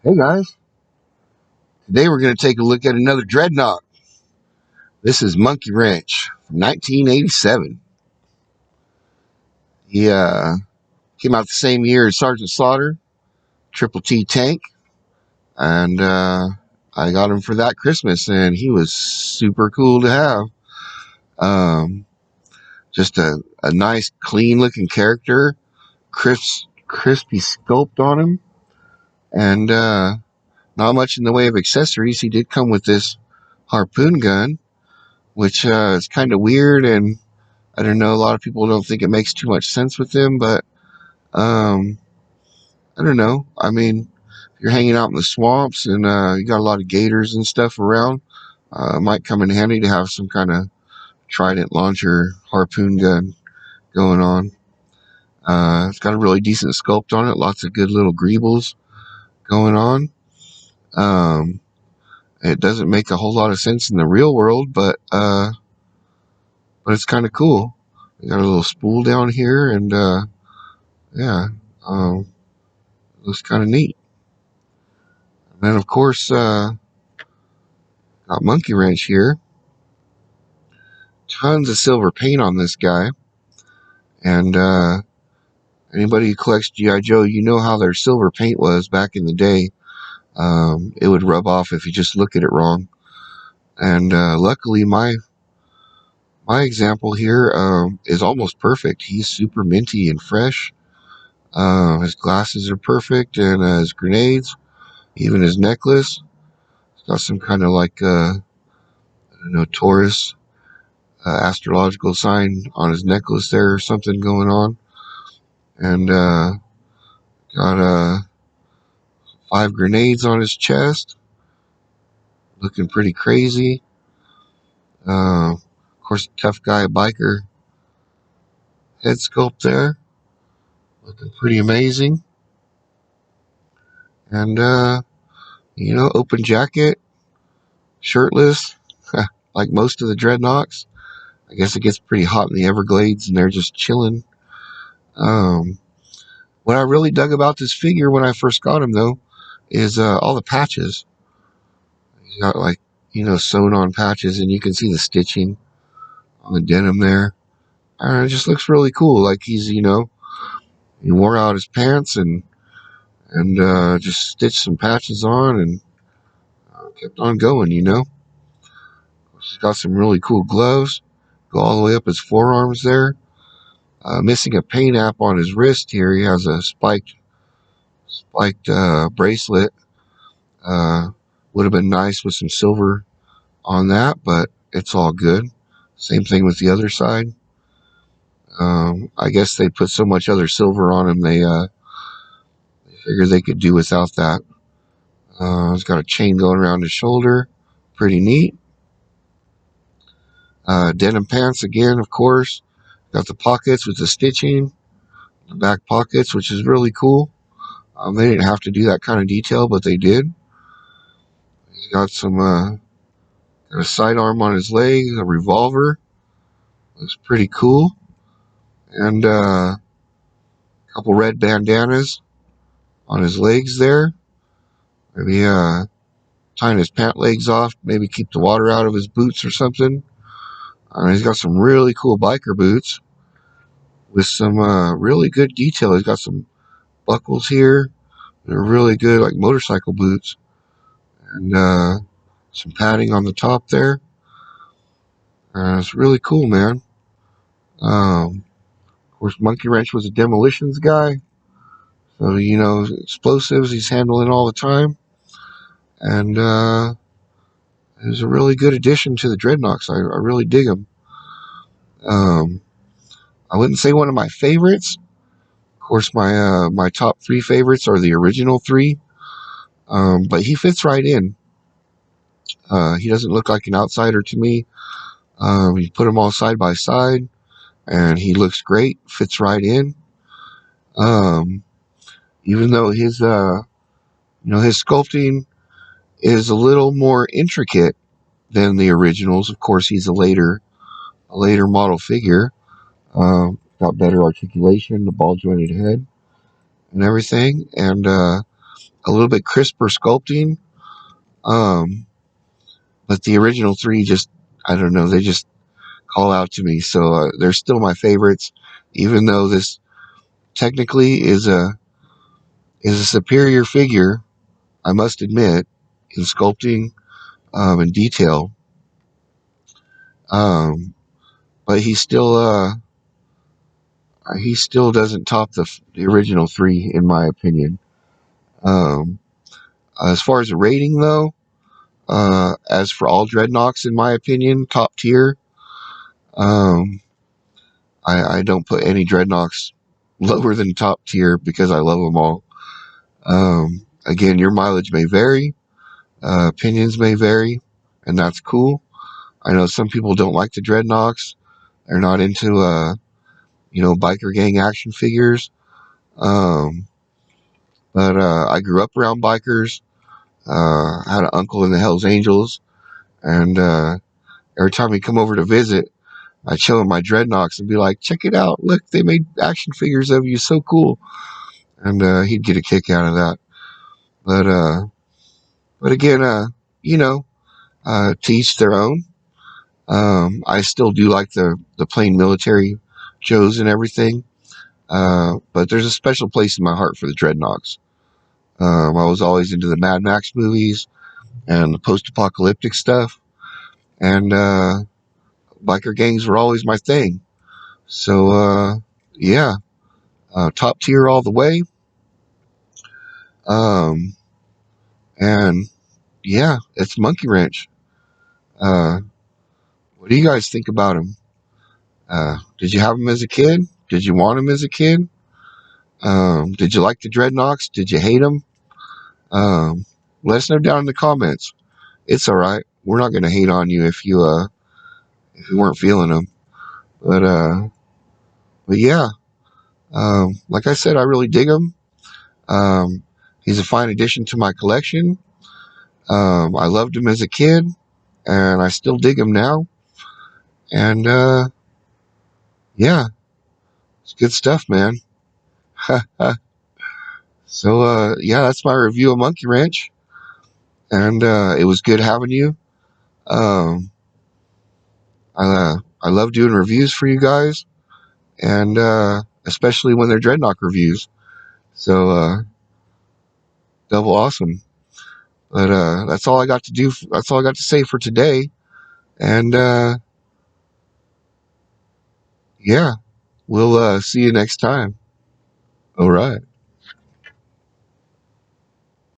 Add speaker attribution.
Speaker 1: Hey guys, today we're going to take a look at another Dreadnought. This is Monkeywrench from 1987. He came out the same year as Sergeant Slaughter, Triple T Tank, and I got him for that Christmas, and he was super cool to have. Um, just a nice, clean-looking character, crispy sculpt on him, and not much in the way of accessories. He did come with this harpoon gun, which is kind of weird, and I don't know, a lot of people don't think it makes too much sense with them, but um, I don't know. I mean, if you're hanging out in the swamps and you got a lot of gators and stuff around, it might come in handy to have some kind of trident launcher harpoon gun going on. It's got a really decent sculpt on it, lots of good little greebles going on. Um, it doesn't make a whole lot of sense in the real world, but it's kind of cool. We got a little spool down here, and yeah, looks kind of neat. And then, of course, got Monkeywrench here. Tons of silver paint on this guy. And anybody who collects G.I. Joe, you know how their silver paint was back in the day. It would rub off if you just look at it wrong. And luckily, my example here is almost perfect. He's super minty and fresh. His glasses are perfect, and his grenades, even his necklace. It's got some kind of like, I don't know, Taurus astrological sign on his necklace there or something going on. And got 5 grenades on his chest. Looking pretty crazy. Of course, tough guy biker head sculpt there. Looking pretty amazing. And, open jacket, shirtless, like most of the Dreadnoks. I guess it gets pretty hot in the Everglades and they're just chilling. What I really dug about this figure when I first got him, though, is all the patches. He's got, like, sewn on patches, and you can see the stitching on the denim there. It just looks really cool. Like he wore out his pants and just stitched some patches on and kept on going, He's got some really cool gloves. Go all the way up his forearms there. Missing a paint app on his wrist here. He has a spiked bracelet. Would have been nice with some silver on that, but it's all good. Same thing with the other side. I guess they put so much other silver on him, they figured they could do without that. He's got a chain going around his shoulder. Pretty neat. Denim pants again, of course. Got the pockets with the stitching. The back pockets, which is really cool. They didn't have to do that kind of detail, but they did. He's got got a sidearm on his leg, a revolver. Looks pretty cool. And a couple red bandanas on his legs there. Maybe tying his pant legs off, maybe keep the water out of his boots or something. He's got some really cool biker boots with some really good detail. He's got some buckles here. They're really good, like motorcycle boots. And some padding on the top there. It's really cool, man. Of course, Monkeywrench was a demolitions guy. So, explosives he's handling all the time. And it was a really good addition to the Dreadnoks. I really dig him. I wouldn't say one of my favorites. Of course, my top 3 favorites are the original 3. But he fits right in. He doesn't look like an outsider to me. You put them all side by side, and he looks great. Fits right in. Even though his sculpting is a little more intricate than the originals. Of course, he's a later model figure. Got better articulation, the ball jointed head, and everything. And a little bit crisper sculpting. But the original three just, I don't know, they just call out to me. So they're still my favorites, even though this technically is a superior figure, I must admit, in sculpting and detail. But he still doesn't top the original three, in my opinion. Um, as far as the rating, though, as for all Dreadnoks, in my opinion, top tier. Um, I don't put any Dreadnoks lower than top tier because I love them all. Again, your mileage may vary, opinions may vary, and that's cool. I know some people don't like the Dreadnoks. They're not into, biker gang action figures. Um, but I grew up around bikers. I had an uncle in the Hells Angels, and every time he'd come over to visit, I'd show him my Dreadnoks and be like, "Check it out! Look, they made action figures of you. So cool!" And he'd get a kick out of that. But again, you know, to each their own. I still do like the plain military Joes and everything. But there's a special place in my heart for the Dreadnoks. I was always into the Mad Max movies and the post-apocalyptic stuff, and biker gangs were always my thing. So yeah, top tier all the way. Um, and yeah, it's Monkeywrench. Uh, what do you guys think about him? Did you have him as a kid? Did you want him as a kid? Did you like the Dreadnoks? Did you hate them? Um, let us know down in the comments. It's all right. We're not going to hate on you if you weren't feeling them. But yeah, like I said, I really dig him. He's a fine addition to my collection. I loved him as a kid, and I still dig him now. And yeah, it's good stuff, man. So yeah, that's my review of Monkeywrench, and it was good having you. Um, I love doing reviews for you guys, and especially when they're Dreadnok reviews. So double awesome. But that's all I got to do. That's all I got to say for today. And yeah, we'll see you next time. All right.